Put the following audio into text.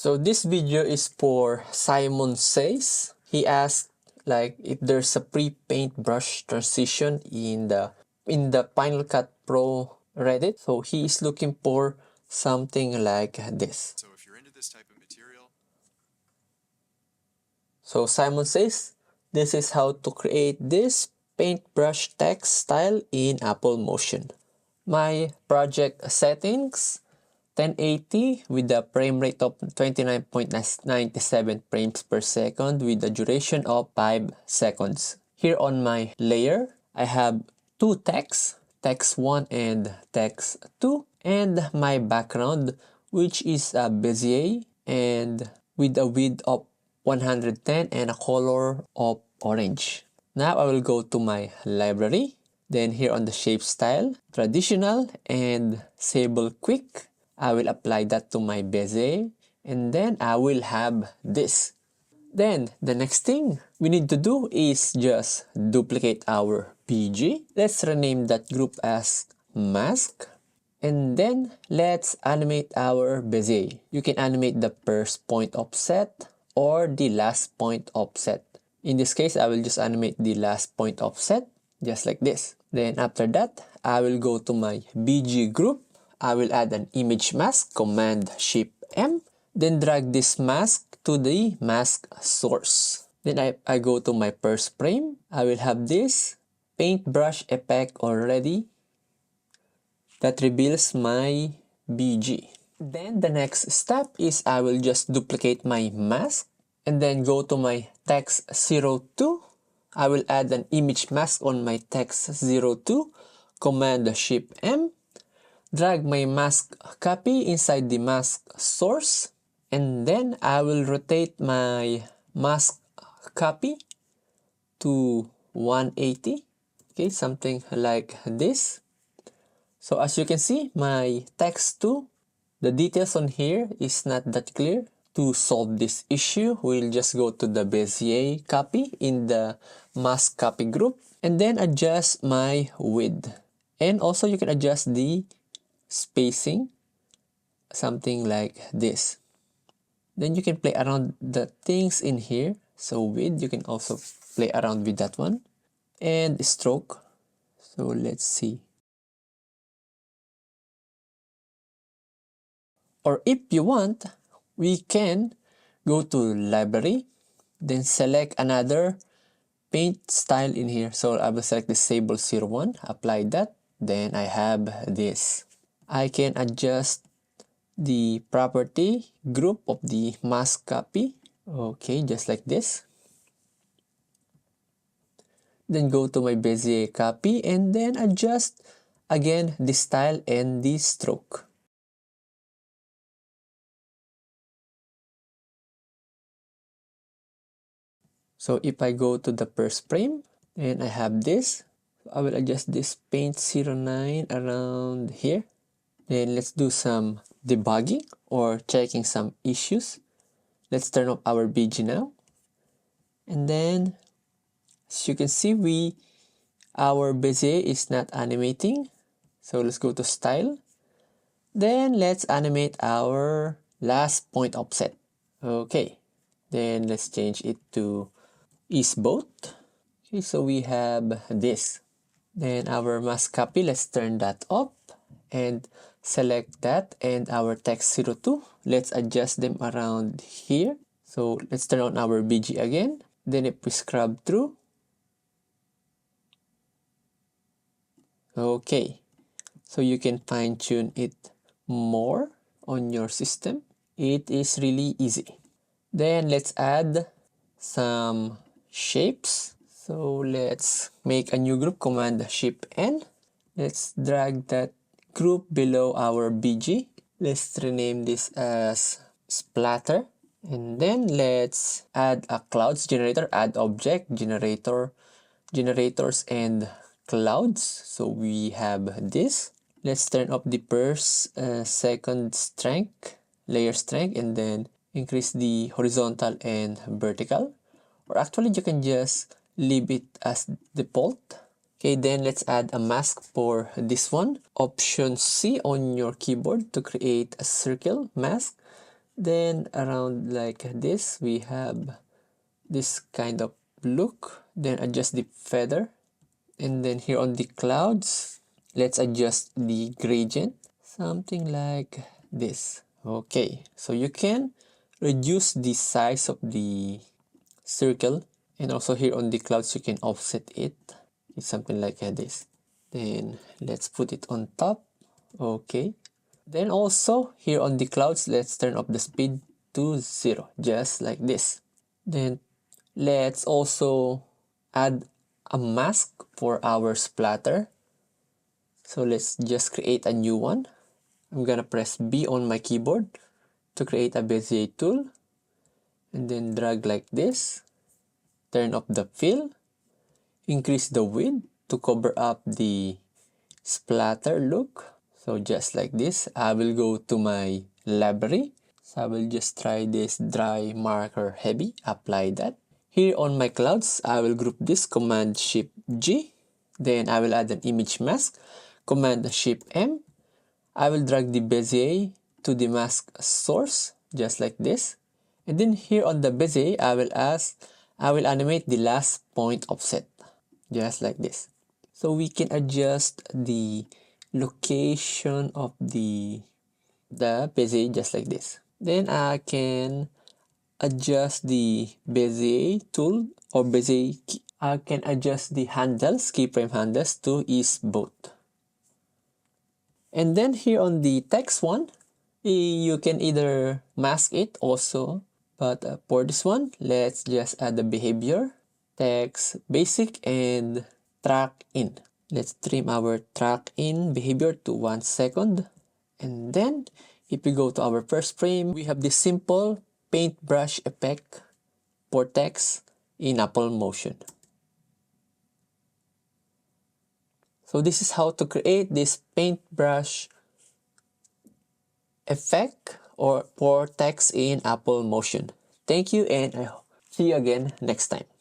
So this video is for Simon Says. He asked like if there's a pre-paint brush transition in the Final Cut Pro Reddit. So he is looking for something like this. So if you're into this type of material. So Simon Says this is how to create this paintbrush text style in Apple Motion. My project settings 1080 with the frame rate of 29.97 frames per second with the duration of 5 seconds. Here on my layer, I have two texts, text 1 and text 2, and my background, which is a Bezier and with a width of 110 and a color of orange. Now I will go to my library. Then here on the shape style, traditional and sable quick, I will apply that to my Bezier, and then I will have this. Then the next thing we need to do is just duplicate our PG. Let's rename that group as mask. And then let's animate our Bezier. You can animate the first point offset or the last point offset. In this case, I will just animate the last point offset, just like this. Then after that, I will go to my BG group. I will add an image mask, Command-Shift-M. Then drag this mask to the mask source. Then I go to my first frame. I will have this paintbrush effect already that reveals my BG. Then the next step is I will just duplicate my mask and then go to my text 02. I will add an image mask on my text 02, Command-Shift-M. Drag my mask copy inside the mask source, and then I will rotate my mask copy to 180. Okay, something like this. So as you can see, my text 2, the details on here is not that clear. To solve this issue, we'll just go to the Bezier copy in the mask copy group and then adjust my width. And also you can adjust the spacing, something like this. Then you can play around the things in here. So width, you can also play around with that one. And stroke. So let's see. Or if you want, we can go to library, then select another paint style in here. So I will select the Sable 01, apply that, then I have this. I can adjust the property group of the mask copy. Okay, just like this. Then go to my Bezier copy and then adjust again the style and the stroke. So if I go to the first frame and I have this, I will adjust this paint 09 around here. Then let's do some debugging or checking some issues. Let's turn off our BG now. And then as you can see, our Bezier is not animating. So let's go to style. Then let's animate our last point offset. Okay. Then let's change it to is both. Okay, so we have this. Then our mask copy, let's turn that up and select that, and our text 02. Let's adjust them around here. So let's turn on our BG again. Then if we scrub through. Okay, so you can fine tune it more on your system. It is really easy. Then let's add some shapes. So let's make a new group, Command-Shift-N. Let's drag that group below our BG. Let's rename this as splatter. And then let's add a clouds generator, add object, generators and clouds. So we have this. Let's turn up the first, second strength, layer strength, and then increase the horizontal and vertical. Or actually you can just leave it as default. Okay, then let's add a mask for this one. Option C on your keyboard to create a circle mask. Then around like this, we have this kind of look. Then adjust the feather. And then here on the clouds, let's adjust the gradient. Something like this. Okay, so you can reduce the size of the circle. And also here on the clouds, you can offset it. It's something like this. Then let's put it on top. Okay. Then also here on the clouds, let's turn up the speed to 0, just like this. Then let's also add a mask for our splatter. So let's just create a new one. I'm gonna press B on my keyboard to create a Bezier tool. And then drag like this. Turn up the fill. Increase the width to cover up the splatter look. So just like this, I will go to my library. So I will just try this dry marker heavy, apply that. Here on my clouds, I will group this Command Shift G. Then I will add an image mask, Command Shift M. I will drag the Bezier to the mask source, just like this. And then here on the Bezier, I will animate the last point offset, just like this. So we can adjust the location of the Bezier just like this. Then I can adjust the Bezier tool or Bezier key. I can adjust the handles, keyframe handles to ease both. And then here on the text one, you can either mask it also, but for this one, let's just add the behavior, text basic, and track in. Let's trim our track in behavior to 1 second. And then if we go to our first frame, we have this simple paintbrush effect for text in Apple Motion. So this is how to create this paintbrush effect or for text in Apple Motion. Thank you, and I see you again next time.